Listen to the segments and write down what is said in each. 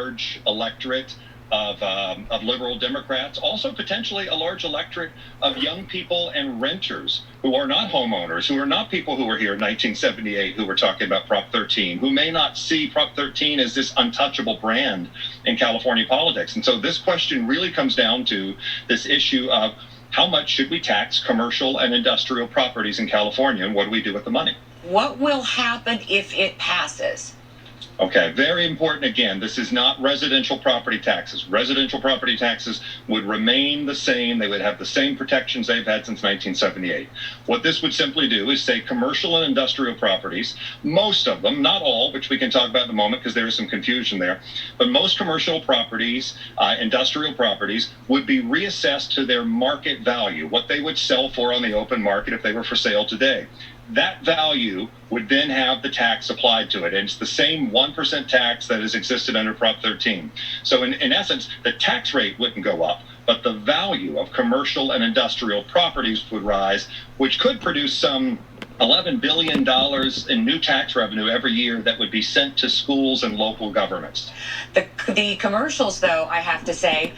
large electorate of liberal Democrats, also potentially a large electorate of young people and renters who are not homeowners, who are not people who were here in 1978 who were talking about Prop 13, who may not see Prop 13 as this untouchable brand in California politics. And so this question really comes down to this issue of how much should we tax commercial and industrial properties in California, and what do we do with the money? What will happen if it passes? Okay, very important again, this is not residential property taxes. Residential property taxes would remain the same. They would have the same protections they've had since 1978. What this would simply do is say commercial and industrial properties, most of them, not all, which we can talk about in a moment because there is some confusion there, but most commercial properties, industrial properties, would be reassessed to their market value, what they would sell for on the open market if they were for sale today. That value would then have the tax applied to it. And it's the same 1% tax that has existed under Prop 13. So in essence, the tax rate wouldn't go up, but the value of commercial and industrial properties would rise, which could produce some $11 billion in new tax revenue every year that would be sent to schools and local governments. The commercials, though, I have to say,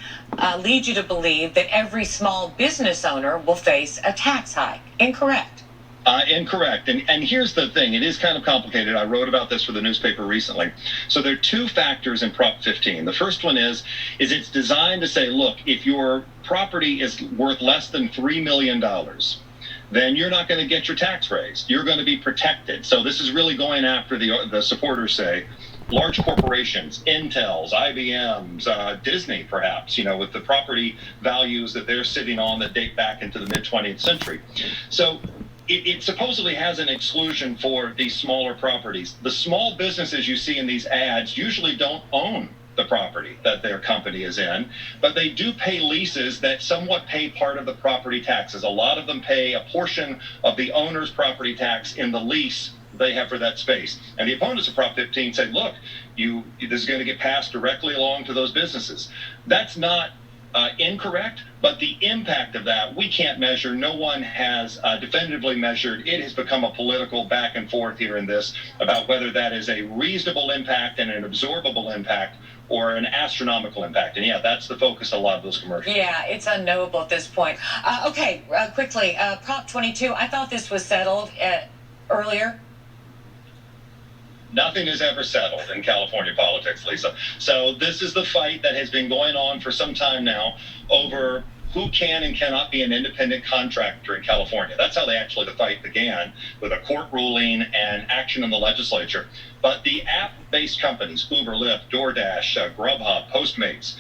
lead you to believe that every small business owner will face a tax hike. Incorrect. Incorrect. And here's the thing. It is kind of complicated. I wrote about this for the newspaper recently. So there are two factors in Prop 15. The first one is it's designed to say, look, if your property is worth less than $3 million, then you're not going to get your tax raised. You're going to be protected. So this is really going after the supporters say, large corporations, Intels, IBMs, Disney, perhaps, with the property values that they're sitting on that date back into the mid-20th century. So it supposedly has an exclusion for these smaller properties. The small businesses you see in these ads usually don't own the property that their company is in, but they do pay leases that somewhat pay part of the property taxes. A lot of them pay a portion of the owner's property tax in the lease they have for that space. And the opponents of Prop 15 say, look, this is going to get passed directly along to those businesses. That's not incorrect, but the impact of that we can't measure. No one has definitively measured. It has become a political back and forth here in this about whether that is a reasonable impact and an absorbable impact or an astronomical impact. And yeah, that's the focus of a lot of those commercials. Yeah, it's unknowable at this point. Okay, quickly, Prop 22, I thought this was settled earlier. Nothing is ever settled in California politics, Lisa. So this is the fight that has been going on for some time now over who can and cannot be an independent contractor in California. That's how the fight began, with a court ruling and action in the legislature. But the app-based companies, Uber, Lyft, DoorDash, Grubhub, Postmates,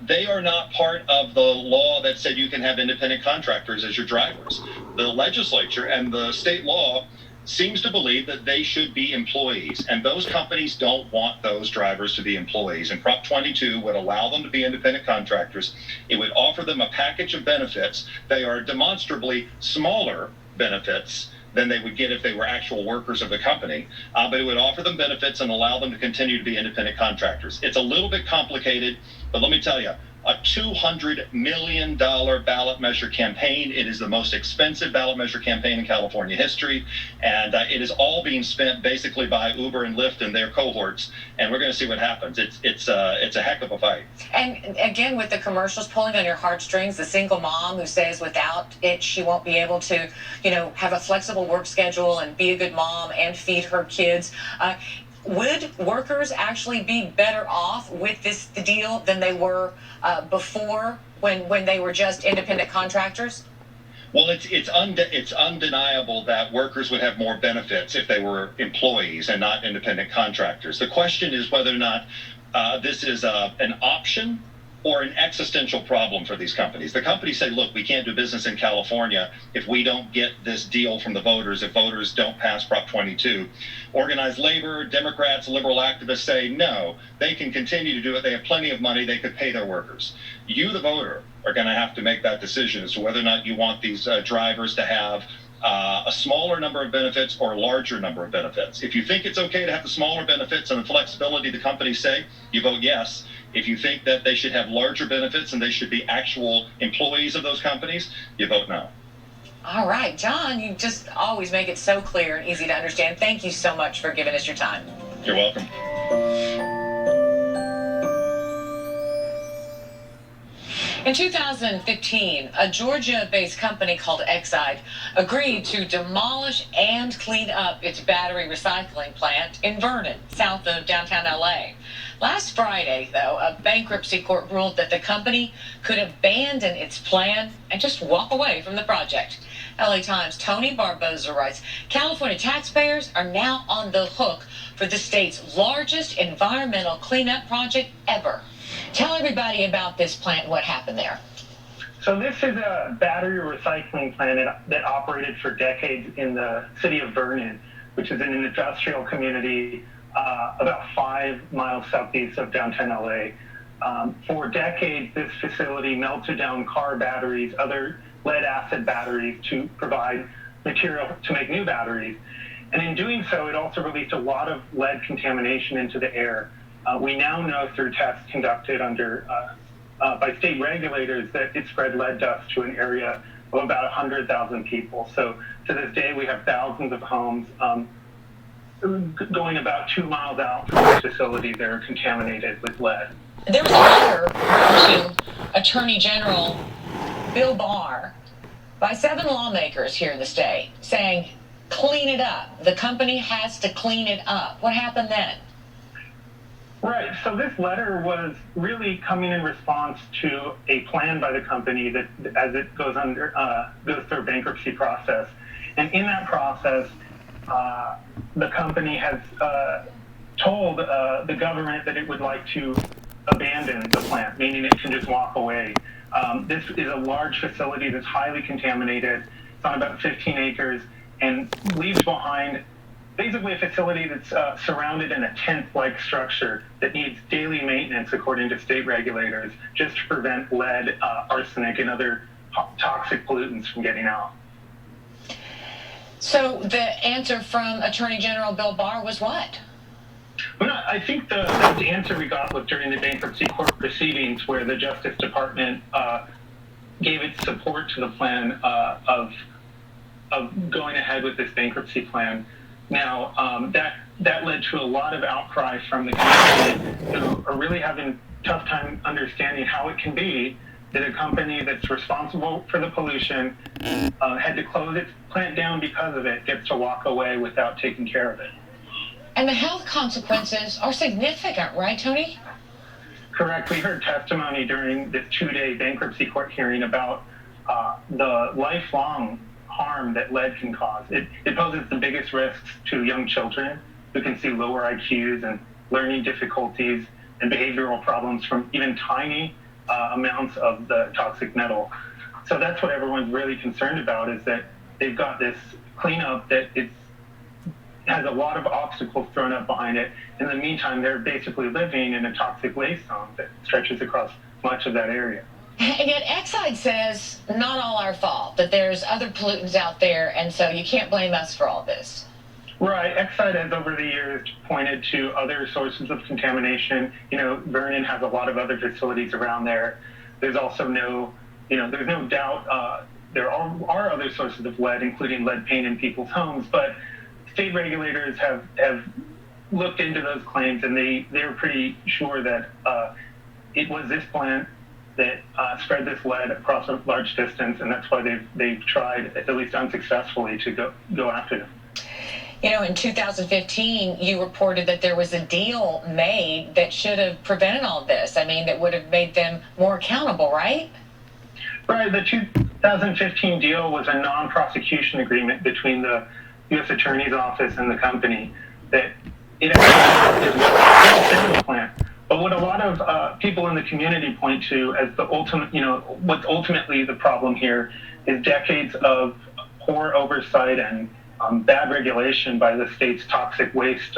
they are not part of the law that said you can have independent contractors as your drivers. The legislature and the state law seems to believe that they should be employees, and those companies don't want those drivers to be employees. And Prop 22 would allow them to be independent contractors. It would offer them a package of benefits. They are demonstrably smaller benefits than they would get if they were actual workers of the company, but it would offer them benefits and allow them to continue to be independent contractors. It's a little bit complicated, but let me tell you, a $200 million ballot measure campaign. It is the most expensive ballot measure campaign in California history, and it is all being spent basically by Uber and Lyft and their cohorts, and we're going to see what happens. It's a heck of a fight. And again, with the commercials pulling on your heartstrings, the single mom who says without it she won't be able to, have a flexible work schedule and be a good mom and feed her kids. Would workers actually be better off with this deal than they were before when they were just independent contractors? Well, it's undeniable that workers would have more benefits if they were employees and not independent contractors. The question is whether or not this is an option or an existential problem for these companies. The companies say, look, we can't do business in California if we don't get this deal from the voters, if voters don't pass Prop 22. Organized labor, Democrats, liberal activists say, no, they can continue to do it. They have plenty of money. They could pay their workers. You, the voter, are going to have to make that decision as to whether or not you want these drivers to have a smaller number of benefits or a larger number of benefits. If you think it's okay to have the smaller benefits and the flexibility the companies say, you vote yes. If you think that they should have larger benefits and they should be actual employees of those companies, you vote no. All right, John, you just always make it so clear and easy to understand. Thank you so much for giving us your time. You're welcome. In 2015, a Georgia-based company called Exide agreed to demolish and clean up its battery recycling plant in Vernon, south of downtown LA. Last Friday, though, a bankruptcy court ruled that the company could abandon its plan and just walk away from the project. LA Times' Tony Barboza writes, California taxpayers are now on the hook for the state's largest environmental cleanup project ever. Tell everybody about this plant, what happened there. So this is a battery recycling plant that operated for decades in the city of Vernon, which is in an industrial community about 5 miles southeast of downtown LA. For decades, this facility melted down car batteries, other lead acid batteries to provide material to make new batteries. And in doing so, it also released a lot of lead contamination into the air. We now know through tests conducted by state regulators that it spread lead dust to an area of about 100,000 people. So to this day, we have thousands of homes going about 2 miles out from this facility that are contaminated with lead. There was a letter written to Attorney General Bill Barr by 7 lawmakers here in the state saying, clean it up. The company has to clean it up. What happened then? Right. So this letter was really coming in response to a plan by the company that, as it goes through a bankruptcy process, and in that process, the company has told the government that it would like to abandon the plant, meaning it can just walk away. This is a large facility that's highly contaminated. It's on about 15 acres and leaves behind basically a facility that's surrounded in a tent-like structure that needs daily maintenance according to state regulators just to prevent lead, arsenic, and other toxic pollutants from getting out. So the answer from Attorney General Bill Barr was what? Well, I think the answer we got was during the bankruptcy court proceedings where the Justice Department gave its support to the plan of going ahead with this bankruptcy plan. Now, that led to a lot of outcry from the community who are really having a tough time understanding how it can be that a company that's responsible for the pollution had to close its plant down because of it, gets to walk away without taking care of it. And the health consequences are significant, right, Tony? Correct. We heard testimony during this 2-day bankruptcy court hearing about the lifelong harm that lead can cause. It poses the biggest risks to young children who can see lower IQs and learning difficulties and behavioral problems from even tiny amounts of the toxic metal. So that's what everyone's really concerned about, is that they've got this cleanup that has a lot of obstacles thrown up behind it. In the meantime, they're basically living in a toxic waste zone that stretches across much of that area. And yet Exide says not all our fault, that there's other pollutants out there, and so you can't blame us for all this. Right. Exide has over the years pointed to other sources of contamination. Vernon has a lot of other facilities around there. There's also there's no doubt there are other sources of lead, including lead paint in people's homes, but state regulators have looked into those claims, and they're pretty sure that it was this plant that spread this lead across a large distance, and that's why they've tried, at least unsuccessfully, to go after them. In 2015, you reported that there was a deal made that should have prevented all this. That would have made them more accountable, right? Right. The 2015 deal was a non-prosecution agreement between the U.S. Attorney's Office and the company that it actually the plant. But what a lot of people in the community point to as the ultimate, what's ultimately the problem here is decades of poor oversight and bad regulation by the state's toxic waste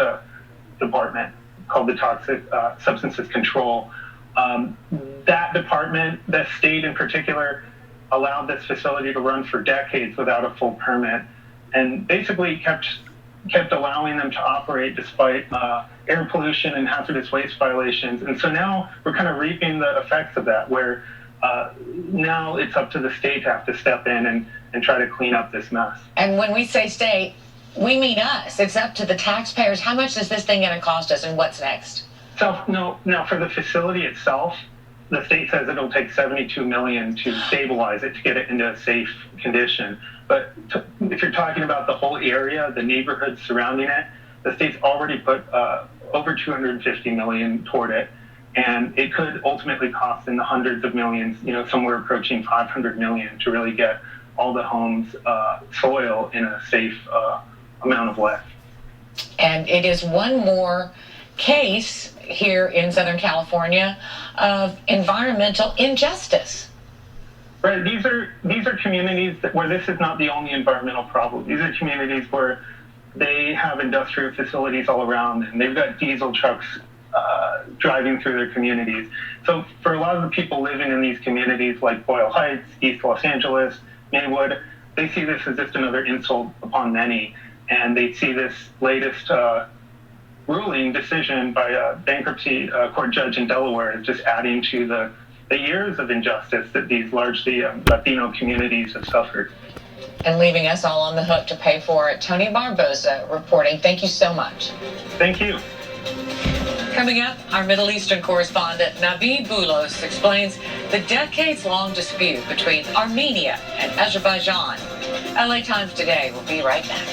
department, called the Toxic Substances Control. That department, the state in particular, allowed this facility to run for decades without a full permit, and basically kept allowing them to operate despite air pollution and hazardous waste violations. And so now we're kind of reaping the effects of that, where now it's up to the state to have to step in and try to clean up this mess. And when we say state, we mean us. It's up to the taxpayers. How much is this thing going to cost us, and what's next? So now for the facility itself, the state says it'll take $72 million to stabilize it, to get it into a safe condition. But if you're talking about the whole area, the neighborhoods surrounding it, the state's already put over $250 million toward it. And it could ultimately cost in the hundreds of millions, somewhere approaching $500 million to really get all the homes soil in a safe amount of lead. And it is one more case here in Southern California of environmental injustice. Right. These are communities where this is not the only environmental problem. These are communities where they have industrial facilities all around, and they've got diesel trucks driving through their communities. So for a lot of the people living in these communities like Boyle Heights, East Los Angeles, Maywood, they see this as just another insult upon many, and they see this latest ruling decision by a bankruptcy court judge in Delaware as just adding to the years of injustice that these largely Latino communities have suffered. And leaving us all on the hook to pay for it. Tony Barboza reporting. Thank you so much. Thank you. Coming up, our Middle Eastern correspondent Navid Boulos explains the decades-long dispute between Armenia and Azerbaijan. LA Times Today will be right back.